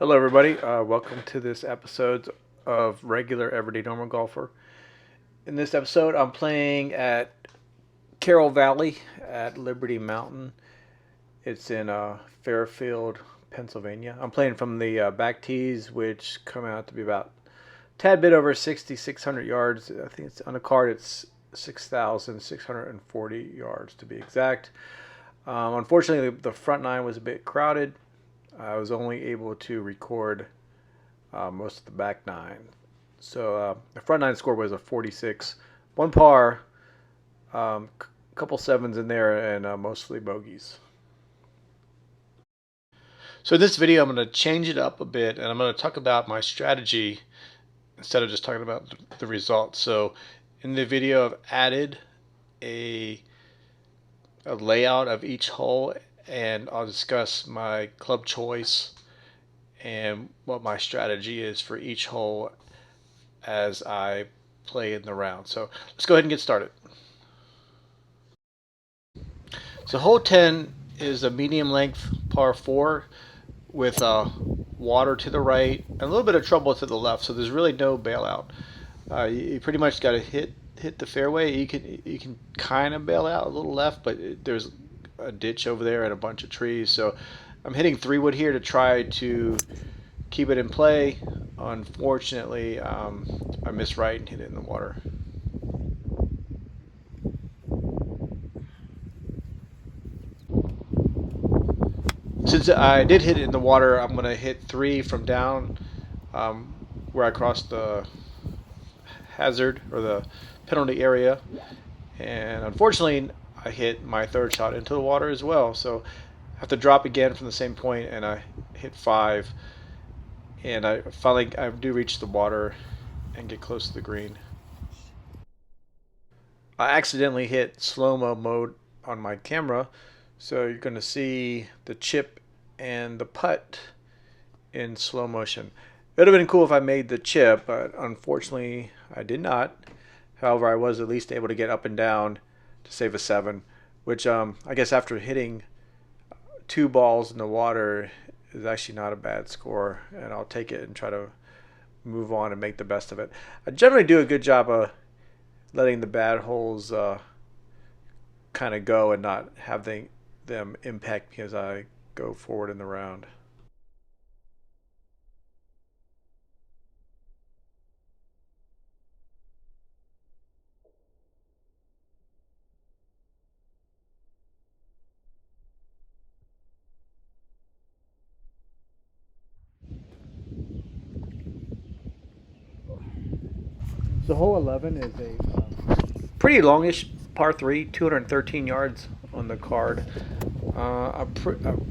Hello, everybody. Welcome to this episode of Regular Everyday Normal Golfer. In this episode, I'm playing at Carroll Valley at Liberty Mountain. It's in Fairfield, Pennsylvania. I'm playing from the back tees, which come out to be about a tad bit over 6,600 yards. I think it's on the card. It's 6,640 yards to be exact. Unfortunately, the front nine was a bit crowded. I was only able to record most of the back nine. So the front nine score was a 46, one par, couple sevens in there, and mostly bogeys. So in this video, I'm going to change it up a bit, and I'm going to talk about my strategy instead of just talking about the results. So in the video, I've added a layout of each hole, and I'll discuss my club choice and what my strategy is for each hole as I play in the round. So let's go ahead and get started. So hole 10 is a medium length par 4 with water to the right and a little bit of trouble to the left. So there's really no bailout. You pretty much got to hit the fairway. You can kind of bail out a little left, but there's a ditch over there and a bunch of trees. So I'm hitting 3-wood here to try to keep it in play. Unfortunately, I missed right and hit it in the water. Since I did hit it in the water, I'm going to hit 3 from down where I crossed the hazard or the penalty area. And unfortunately, I hit my third shot into the water as well. So I have to drop again from the same point, and I hit 5. And I do reach the water and get close to the green. I accidentally hit slow-mo mode on my camera, so you're going to see the chip and the putt in slow motion. It would have been cool if I made the chip, but unfortunately I did not. However, I was at least able to get up and down to save a 7, which I guess after hitting 2 balls in the water is actually not a bad score, and I'll take it and try to move on and make the best of it. I generally do a good job of letting the bad holes kind of go and not having them impact me as I go forward in the round. So hole 11 is a pretty longish par 3, 213 yards on the card. I'm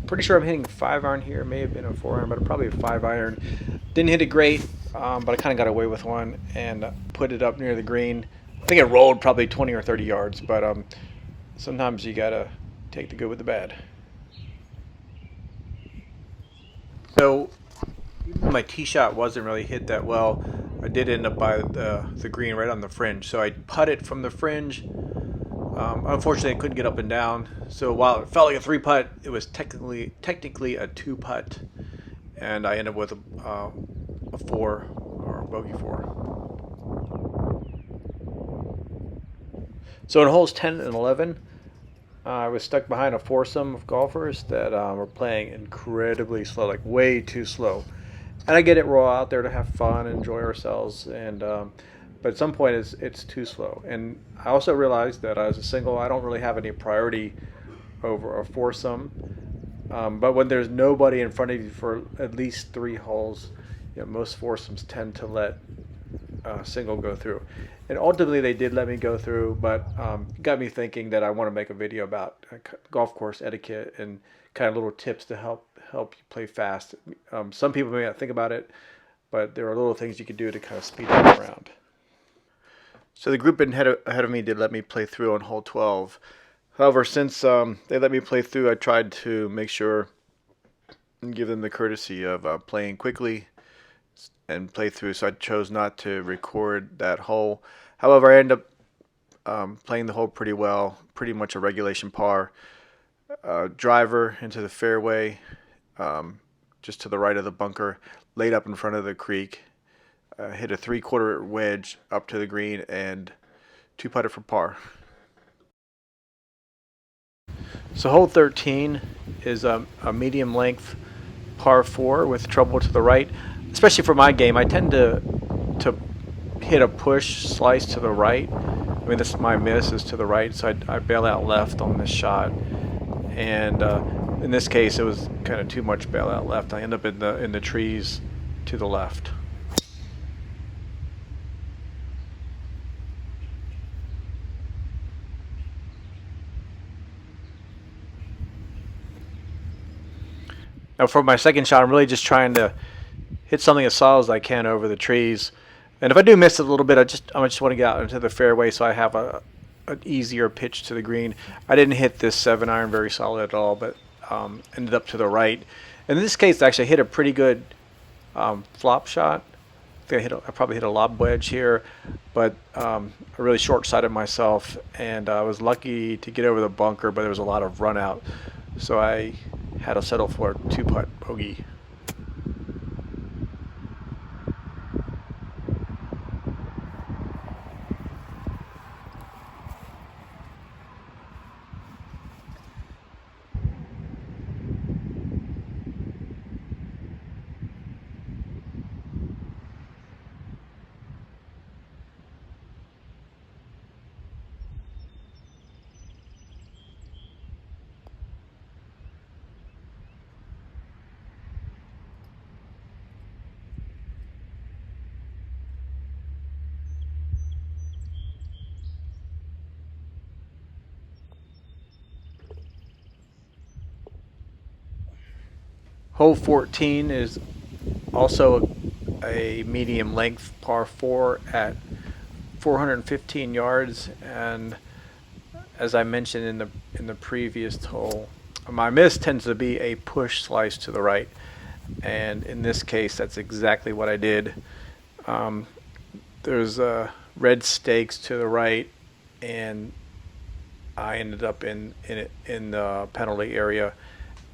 pretty sure I'm hitting 5-iron here. It may have been a 4-iron, but probably a 5-iron. Didn't hit it great, but I kind of got away with one and put it up near the green. I think it rolled probably 20 or 30 yards, but sometimes you got to take the good with the bad. So my tee shot wasn't really hit that well. I did end up by the green right on the fringe. So I putted from the fringe. Unfortunately, I couldn't get up and down. So while it felt like a 3-putt, it was technically a 2-putt, and I ended up with a 4 or a bogey 4. So in holes 10 and 11, I was stuck behind a foursome of golfers that were playing incredibly slow, like way too slow. And I get it, we're all out there to have fun, enjoy ourselves, and but at some point it's too slow. And I also realized that as a single, I don't really have any priority over a foursome. But when there's nobody in front of you for at least 3 holes, most foursomes tend to let single go through. And ultimately they did let me go through, but got me thinking that I want to make a video about golf course etiquette and kind of little tips to help you play fast. Some people may not think about it, but there are little things you can do to kind of speed up the round. So the group ahead of me did let me play through on hole 12. However, since they let me play through, I tried to make sure and give them the courtesy of playing quickly and play through, so I chose not to record that hole. However, I ended up playing the hole pretty well, pretty much a regulation par. Driver into the fairway, just to the right of the bunker, laid up in front of the creek. Hit a 3/4 wedge up to the green and two putted for par. So hole 13 is a medium length par 4 with trouble to the right. Especially for my game, I tend to hit a push slice to the right. I mean, this my miss is to the right, so I bail out left on this shot. And in this case, it was kind of too much bail out left. I end up in the trees to the left. Now for my second shot, I'm really just trying to hit something as solid as I can over the trees. And if I do miss it a little bit, I just want to get out into the fairway so I have an easier pitch to the green. I didn't hit this 7-iron very solid at all, but ended up to the right. In this case, I actually hit a pretty good flop shot. I probably hit a lob wedge here, but I really short-sighted myself, and I was lucky to get over the bunker, but there was a lot of run out. So I had to settle for a 2-putt bogey. Hole 14 is also a medium length par 4 at 415 yards, and as I mentioned in the previous hole, my miss tends to be a push slice to the right, and in this case that's exactly what I did. There's red stakes to the right, and I ended up in the penalty area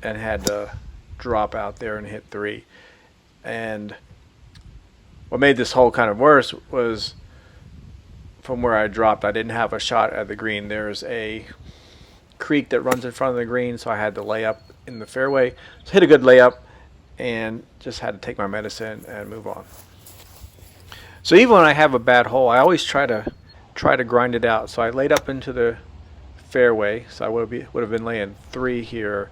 and had to drop out there and hit 3. And what made this hole kind of worse was from where I dropped, I didn't have a shot at the green. There's a creek that runs in front of the green, so I had to lay up in the fairway. So hit a good layup and just had to take my medicine and move on. So even when I have a bad hole, I always try to grind it out. So I laid up into the fairway, so I would have been laying 3 here.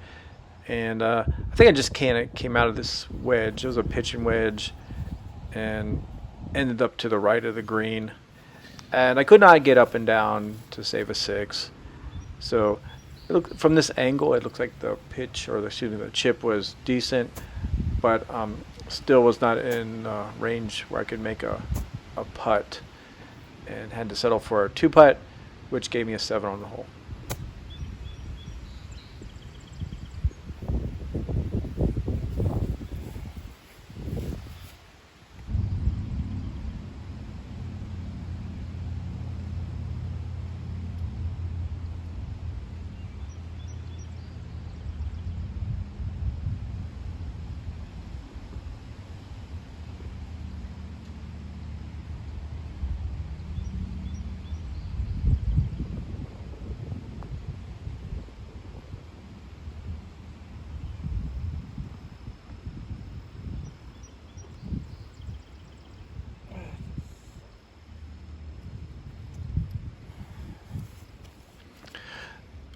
And I think I just came out of this wedge. It was a pitching wedge and ended up to the right of the green. And I could not get up and down to save a 6. So from this angle, it looks like the pitch, or the chip was decent, but still was not in range where I could make a putt, and had to settle for a 2-putt, which gave me a 7 on the hole.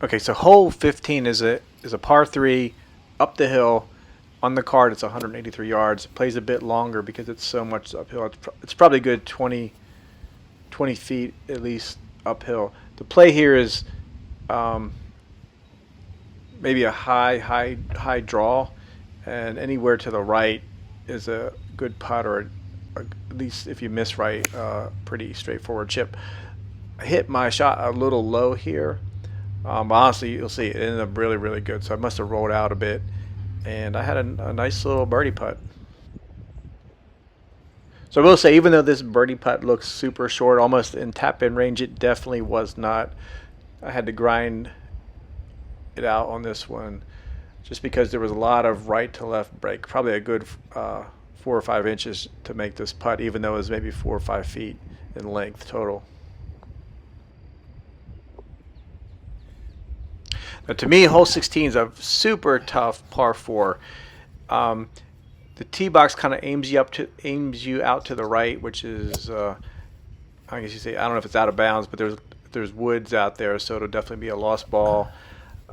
Okay, so hole 15 is a par 3 up the hill. On the card, it's 183 yards. It plays a bit longer because it's so much uphill. It's probably a good 20 feet at least uphill. The play here is maybe a high draw, and anywhere to the right is a good putt, or at least if you miss right, pretty straightforward chip. I hit my shot a little low here. Honestly, you'll see it ended up really, really good. So I must have rolled out a bit, and I had a nice little birdie putt. So I will say, even though this birdie putt looks super short, almost in tap-in range, it definitely was not. I had to grind it out on this one. just because there was a lot of right to left break, probably a good 4 or 5 inches to make this putt, even though it was maybe 4 or 5 feet in length total. Now, to me, hole 16 is a super tough par 4. The tee box kind of aims you out to the right, which is I guess you say, I don't know if it's out of bounds, but there's woods out there, so it'll definitely be a lost ball.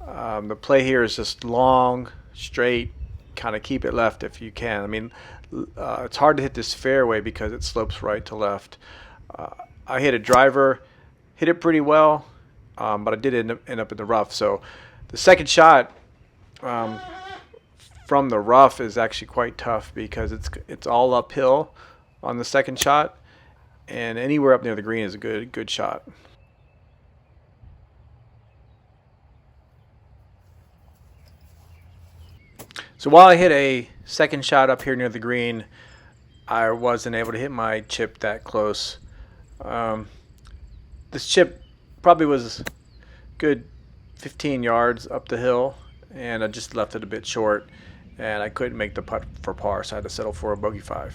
The play here is just long, straight, kind of keep it left if you can. I mean, it's hard to hit this fairway because it slopes right to left. I hit a driver, hit it pretty well, but I did end up in the rough. So the second shot from the rough is actually quite tough because it's all uphill on the second shot, and anywhere up near the green is a good shot. So while I hit a second shot up here near the green, I wasn't able to hit my chip that close. This chip probably was good 15 yards up the hill, and I just left it a bit short, and I couldn't make the putt for par, so I had to settle for a bogey 5.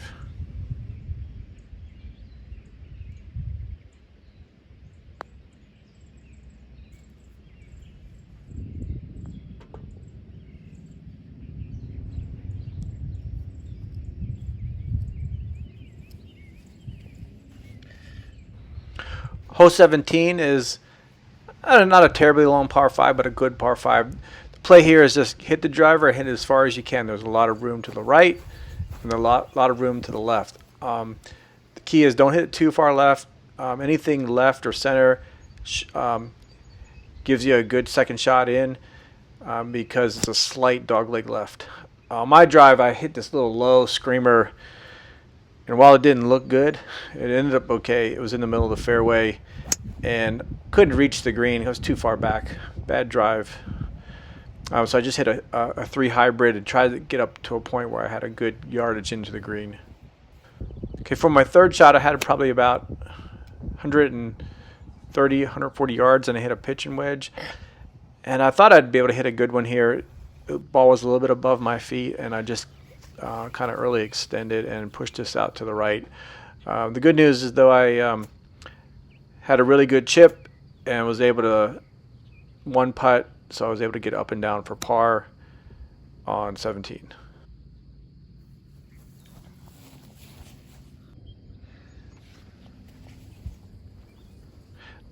Hole 17 is not a terribly long par 5, but a good par 5. The play here is just hit the driver and hit it as far as you can. There's a lot of room to the right and a lot of room to the left. The key is don't hit it too far left. Anything left or center gives you a good second shot in because it's a slight dogleg left. My drive, I hit this little low screamer, and while it didn't look good, it ended up okay. It was in the middle of the fairway and couldn't reach the green. It was too far back. Bad drive. So I just hit a 3 hybrid and tried to get up to a point where I had a good yardage into the green. Okay, for my third shot, I had probably about 130, 140 yards, and I hit a pitch and wedge. And I thought I'd be able to hit a good one here. The ball was a little bit above my feet, and I just kind of early extended and pushed this out to the right. The good news is, though, I had a really good chip and was able to one putt, so I was able to get up and down for par on 17.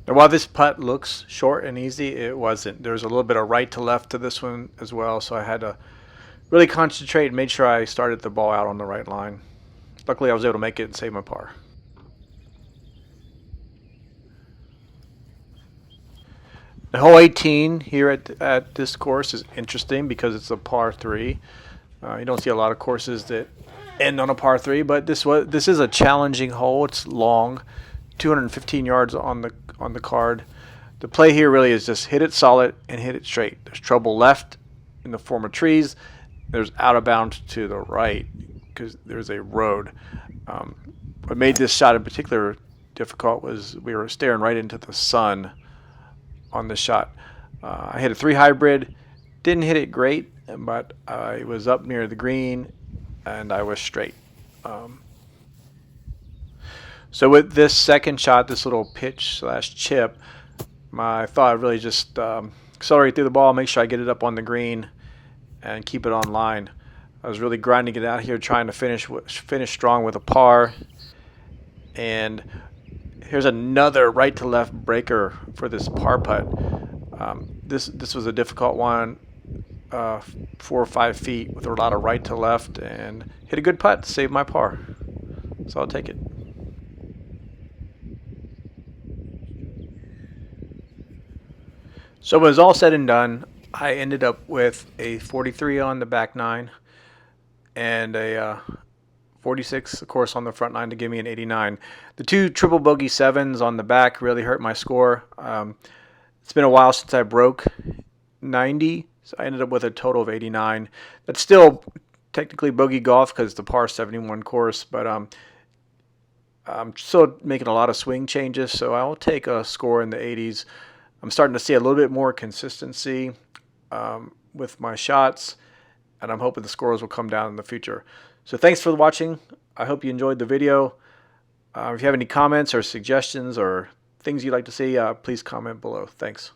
Now, while this putt looks short and easy, it wasn't. There's a little bit of right to left to this one as well, so I had to really concentrate and made sure I started the ball out on the right line. Luckily, I was able to make it and save my par. The hole 18 here at this course is interesting because it's a par 3. You don't see a lot of courses that end on a par 3, but this is a challenging hole. It's long, 215 yards on the card. The play here really is just hit it solid and hit it straight. There's trouble left in the form of trees. There's out of bounds to the right because there's a road. What made this shot in particular difficult was we were staring right into the sun on this shot. I hit a 3 hybrid, didn't hit it great, but I was up near the green and I was straight. So with this second shot, this little pitch / chip, I thought I'd really just accelerate through the ball, make sure I get it up on the green and keep it on line. I was really grinding it out here, trying to finish strong with a par. And here's another right to left breaker for this par putt. This was a difficult one, 4 or 5 feet with a lot of right to left, and hit a good putt to save my par. So I'll take it. So when it was all said and done, I ended up with a 43 on the back 9 and a 46, of course, on the front 9 to give me an 89. The 2 triple bogey 7s on the back really hurt my score. It's been a while since I broke 90, so I ended up with a total of 89. That's still technically bogey golf because it's the par 71 course, but I'm still making a lot of swing changes, so I'll take a score in the 80s. I'm starting to see a little bit more consistency. with my shots, and I'm hoping the scores will come down in the future. So thanks for watching. I hope you enjoyed the video. If you have any comments or suggestions or things you'd like to see, please comment below. Thanks.